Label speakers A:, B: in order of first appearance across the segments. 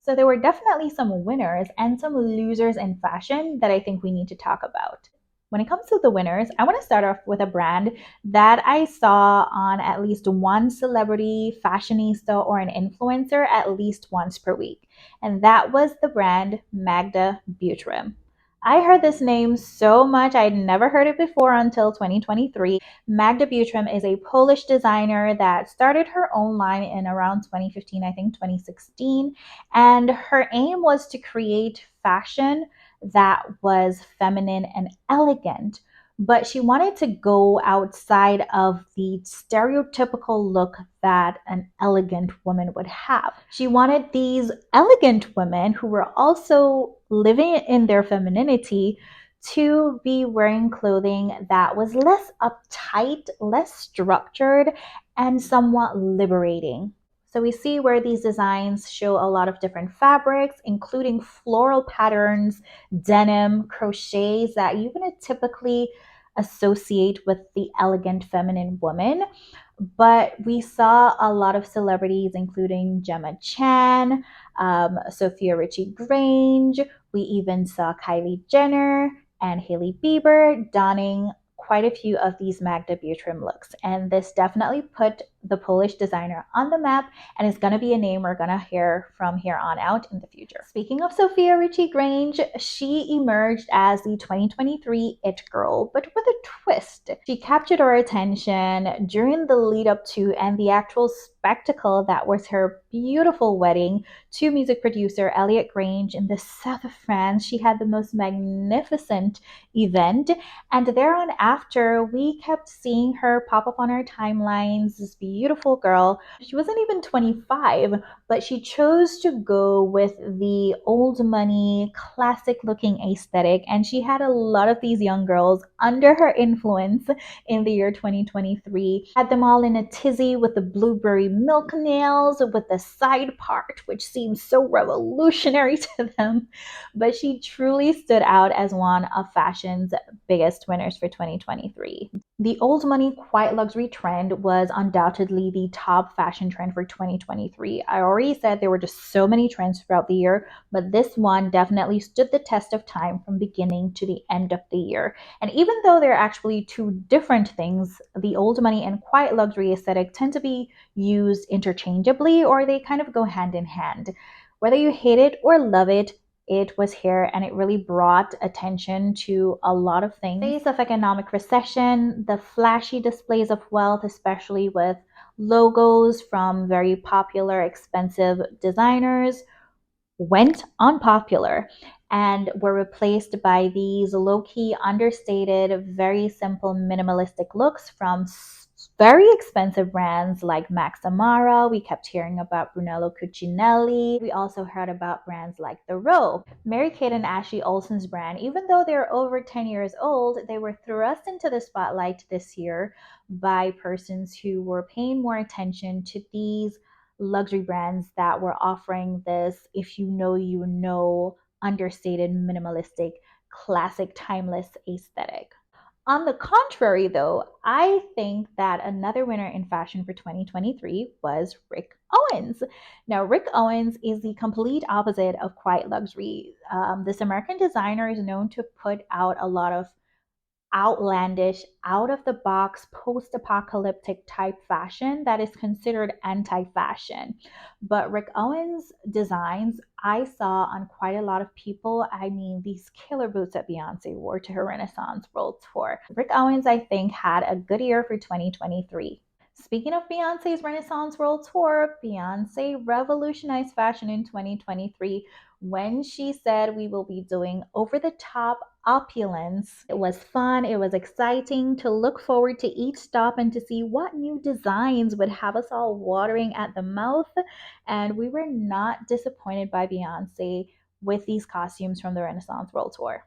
A: So there were definitely some winners and some losers in fashion that I think we need to talk about. When it comes to the winners, I want to start off with a brand that I saw on at least one celebrity, fashionista, or an influencer at least once per week. And that was the brand Magda Butrym. I heard this name so much, I'd never heard it before until 2023. Magda Butrym is a Polish designer that started her own line in around 2015, I think 2016. And her aim was to create fashion that was feminine and elegant. But she wanted to go outside of the stereotypical look that an elegant woman would have. She wanted these elegant women who were also living in their femininity to be wearing clothing that was less uptight, less structured, and somewhat liberating. So we see where these designs show a lot of different fabrics, including floral patterns, denim, crochets that you wouldn't typically associate with the elegant feminine woman. But we saw a lot of celebrities, including Gemma Chan, Sophia Richie Grange. We even saw Kylie Jenner and Hailey Bieber donning quite a few of these Magda Butrym looks. And this definitely put the Polish designer on the map and is going to be a name we're going to hear from here on out in the future. Speaking of Sophia Richie Grange, she emerged as the 2023 It Girl, but with a twist. She captured our attention during the lead up to and the actual spectacle that was her beautiful wedding to music producer Elliot Grange in the south of France. She had the most magnificent event, and thereon after, we kept seeing her pop up on our timelines. This beautiful girl. She wasn't even 25, but she chose to go with the old money, classic looking aesthetic. And she had a lot of these young girls under her influence in the year 2023. Had them all in a tizzy with the blueberry milk nails, with the side part, which seems so revolutionary to them. But she truly stood out as one of fashion's biggest winners for 2023. The old money quiet luxury trend was undoubtedly the top fashion trend for 2023. I already said there were just so many trends throughout the year, but this one definitely stood the test of time from beginning to the end of the year. And even though they're actually two different things, the old money and quiet luxury aesthetic tend to be used interchangeably, or they kind of go hand in hand. Whether you hate it or love it was here and it really brought attention to a lot of things. In the face of economic recession, the flashy displays of wealth, especially with logos from very popular, expensive designers, went unpopular and were replaced by these low key, understated, very simple, minimalistic looks from very expensive brands like Max Mara. We kept hearing about Brunello Cucinelli. We also heard about brands like The Row. Mary-Kate and Ashley Olsen's brand, even though they're over 10 years old, they were thrust into the spotlight this year by persons who were paying more attention to these luxury brands that were offering this, if you know, you know, understated, minimalistic, classic, timeless aesthetic. On the contrary, though, I think that another winner in fashion for 2023 was Rick Owens. Now, Rick Owens is the complete opposite of quiet luxury. This American designer is known to put out a lot of outlandish, out of the box, post apocalyptic type fashion that is considered anti fashion. But Rick Owens' designs I saw on quite a lot of people. I mean, these killer boots that Beyonce wore to her Renaissance World Tour. Rick Owens, I think, had a good year for 2023. Speaking of Beyonce's Renaissance World Tour, Beyonce revolutionized fashion in 2023 when she said we will be doing over the top opulence. It was fun, it was exciting to look forward to each stop and to see what new designs would have us all watering at the mouth. And we were not disappointed by Beyonce with these costumes from the Renaissance World Tour.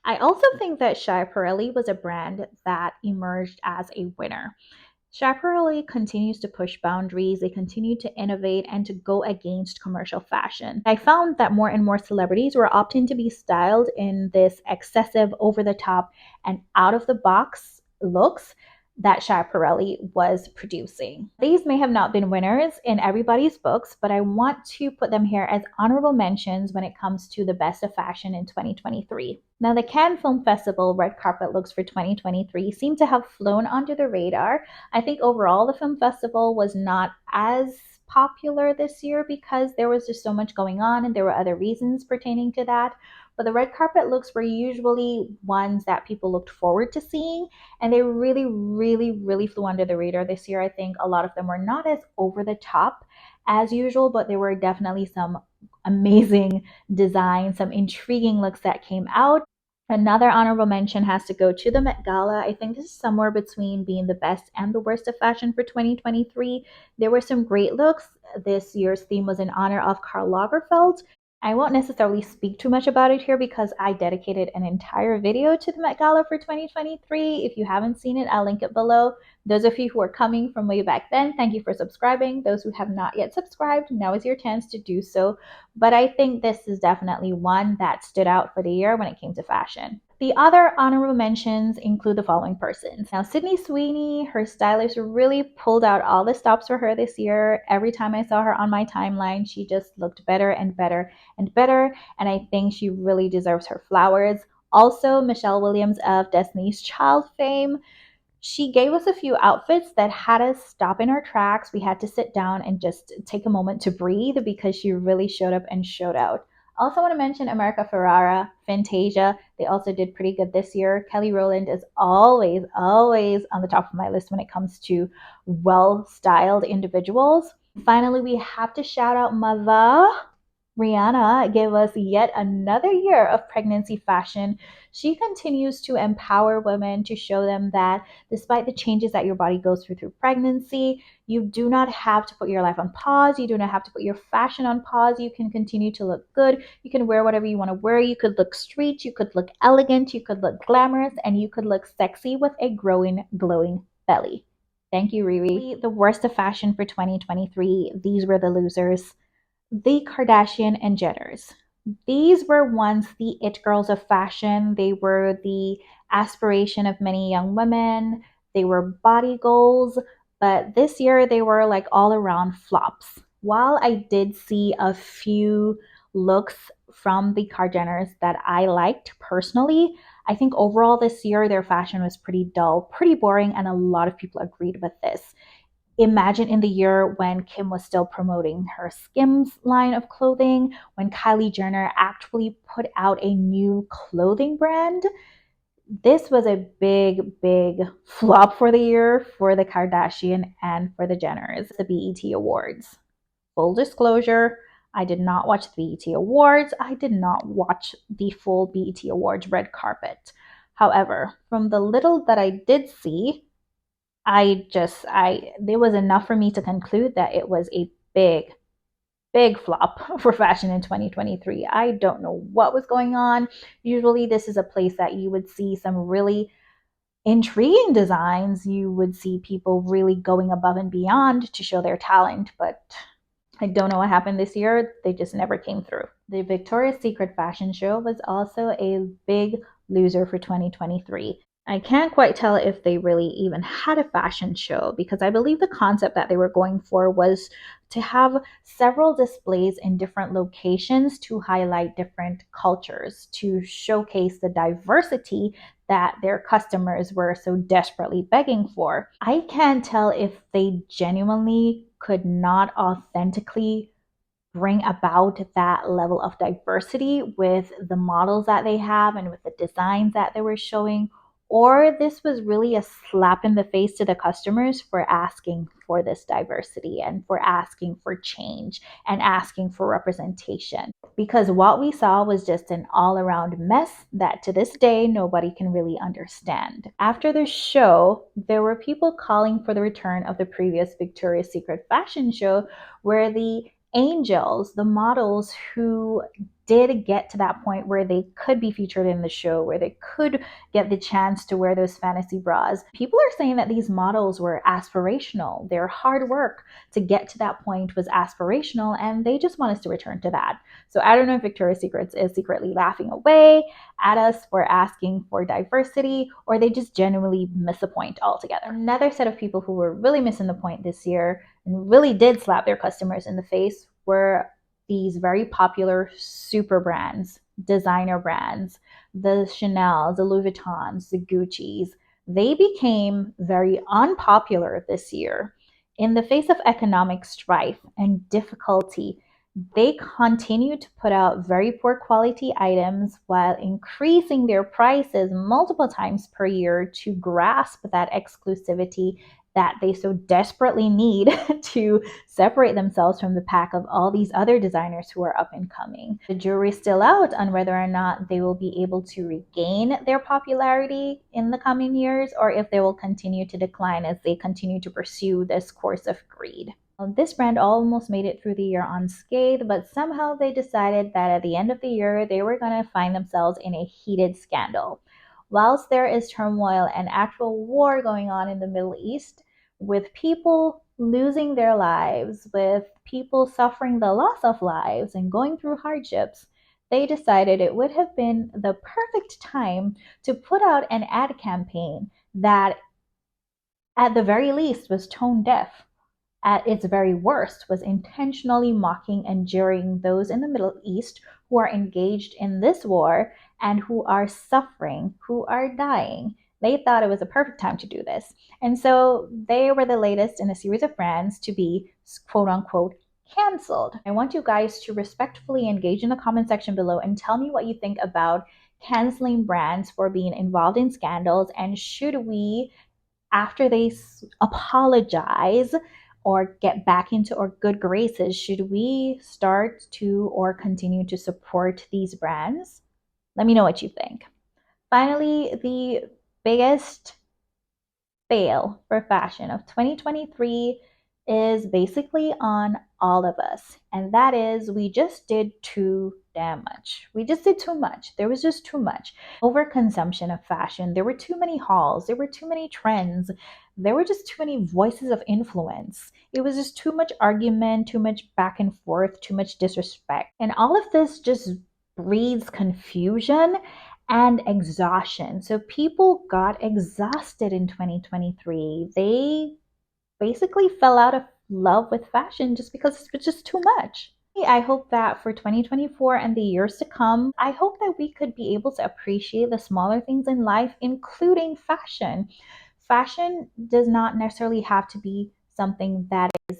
A: I also think that Schiaparelli was a brand that emerged as a winner. Schiaparelli continues to push boundaries, they continue to innovate and to go against commercial fashion. I found that more and more celebrities were opting to be styled in this excessive, over the top, and out of the box looks that Schiaparelli was producing. These may have not been winners in everybody's books, but I want to put them here as honorable mentions when it comes to the best of fashion in 2023. Now, the Cannes Film Festival red carpet looks for 2023 seem to have flown under the radar. I think overall the film festival was not as popular this year because there was just so much going on and there were other reasons pertaining to that. But the red carpet looks were usually ones that people looked forward to seeing, and they really, really, really flew under the radar this year. I think a lot of them were not as over the top as usual, but there were definitely some amazing designs, some intriguing looks that came out. Another honorable mention has to go to the Met Gala. I think this is somewhere between being the best and the worst of fashion for 2023. There were some great looks. This year's theme was in honor of Karl Lagerfeld. I won't necessarily speak too much about it here because I dedicated an entire video to the Met Gala for 2023. If you haven't seen it, I'll link it below. Those of you who are coming from way back then, thank you for subscribing. Those who have not yet subscribed, now is your chance to do so. But I think this is definitely one that stood out for the year when it came to fashion. The other honorable mentions include the following persons. Now, Sydney Sweeney, her stylist really pulled out all the stops for her this year. Every time I saw her on my timeline, she just looked better and better and better. And I think she really deserves her flowers. Also, Michelle Williams of Destiny's Child fame. She gave us a few outfits that had us stop in our tracks. We had to sit down and just take a moment to breathe because she really showed up and showed out. I also want to mention America Ferrara, Fantasia. They also did pretty good this year. Kelly Rowland is always, always on the top of my list when it comes to well-styled individuals. Finally, we have to shout out Mother. Rihanna gave us yet another year of pregnancy fashion. She continues to empower women to show them that despite the changes that your body goes through pregnancy, you do not have to put your life on pause. You do not have to put your fashion on pause. You can continue to look good. You can wear whatever you want to wear. You could look street, you could look elegant, you could look glamorous, and you could look sexy with a growing, glowing belly. Thank you, Riri. The worst of fashion for 2023. These were the losers. The Kardashian and Jenners. These were once the it girls of fashion. They were the aspiration of many young women. They were body goals, but this year they were like all around flops. While I did see a few looks from the Kardashians that I liked personally, I think overall this year their fashion was pretty dull, pretty boring, and a lot of people agreed with this. Imagine in the year when Kim was still promoting her Skims line of clothing, when Kylie Jenner actually put out a new clothing brand. This was a big, big flop for the year for the Kardashian and for the Jenners, the BET Awards. Full disclosure, I did not watch the BET Awards. I did not watch the full BET Awards red carpet. However, from the little that I did see, there was enough for me to conclude that it was a big, big flop for fashion in 2023. I don't know what was going on. Usually, this is a place that you would see some really intriguing designs. You would see people really going above and beyond to show their talent, but I don't know what happened this year. They just never came through. The Victoria's Secret fashion show was also a big loser for 2023. I can't quite tell if they really even had a fashion show because I believe the concept that they were going for was to have several displays in different locations to highlight different cultures, to showcase the diversity that their customers were so desperately begging for. I can't tell if they genuinely could not authentically bring about that level of diversity with the models that they have and with the designs that they were showing, or this was really a slap in the face to the customers for asking for this diversity and for asking for change and asking for representation. Because what we saw was just an all around mess that to this day nobody can really understand. After the show, there were people calling for the return of the previous Victoria's Secret fashion show where the angels, the models who did get to that point where they could be featured in the show, where they could get the chance to wear those fantasy bras, people are saying that these models were aspirational. Their hard work to get to that point was aspirational, and they just want us to return to that. So I don't know if Victoria's Secrets is secretly laughing away at us for asking for diversity, or they just genuinely miss a point altogether. Another set of people who were really missing the point this year and really did slap their customers in the face were these very popular super brands, designer brands, the Chanel, the Louis Vuittons, the Gucci's. They became very unpopular this year. In the face of economic strife and difficulty, they continue to put out very poor quality items while increasing their prices multiple times per year to grasp that exclusivity that they so desperately need to separate themselves from the pack of all these other designers who are up and coming. The jury's still out on whether or not they will be able to regain their popularity in the coming years, or if they will continue to decline as they continue to pursue this course of greed. This brand almost made it through the year unscathed, but somehow they decided that at the end of the year, they were going to find themselves in a heated scandal. Whilst there is turmoil and actual war going on in the Middle East, with people losing their lives, with people suffering the loss of lives and going through hardships, they decided it would have been the perfect time to put out an ad campaign that, at the very least, was tone deaf, at its very worst, was intentionally mocking and jeering those in the Middle East who are engaged in this war and who are suffering, who are dying. They thought it was a perfect time to do this. And so they were the latest in a series of brands to be quote unquote canceled. I want you guys to respectfully engage in the comment section below and tell me what you think about canceling brands for being involved in scandals, and should we, after they apologize or get back into our good graces, should we start to or continue to support these brands? Let me know what you think. Finally, the biggest fail for fashion of 2023 is basically on all of us. And that is, we just did too damn much. We just did too much. There was just too much overconsumption of fashion. There were too many hauls. There were too many trends. There were just too many voices of influence. It was just too much argument, too much back and forth, too much disrespect. And all of this just breeds confusion and exhaustion. So people got exhausted in 2023. They basically fell out of love with fashion just because it was just too much. I hope that for 2024 and the years to come, I hope that we could be able to appreciate the smaller things in life, including fashion. Fashion does not necessarily have to be something that is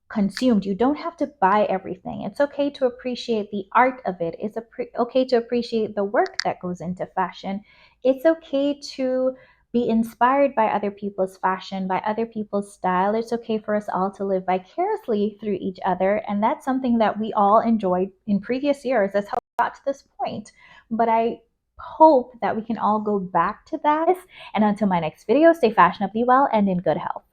A: consumed. You don't have to buy everything. It's okay to appreciate the art of it. It's okay to appreciate the work that goes into fashion. It's okay to be inspired by other people's fashion, by other people's style. It's okay for us all to live vicariously through each other. And that's something that we all enjoyed in previous years. That's how we got to this point. But I hope that we can all go back to that. And until my next video, stay fashionably well and in good health.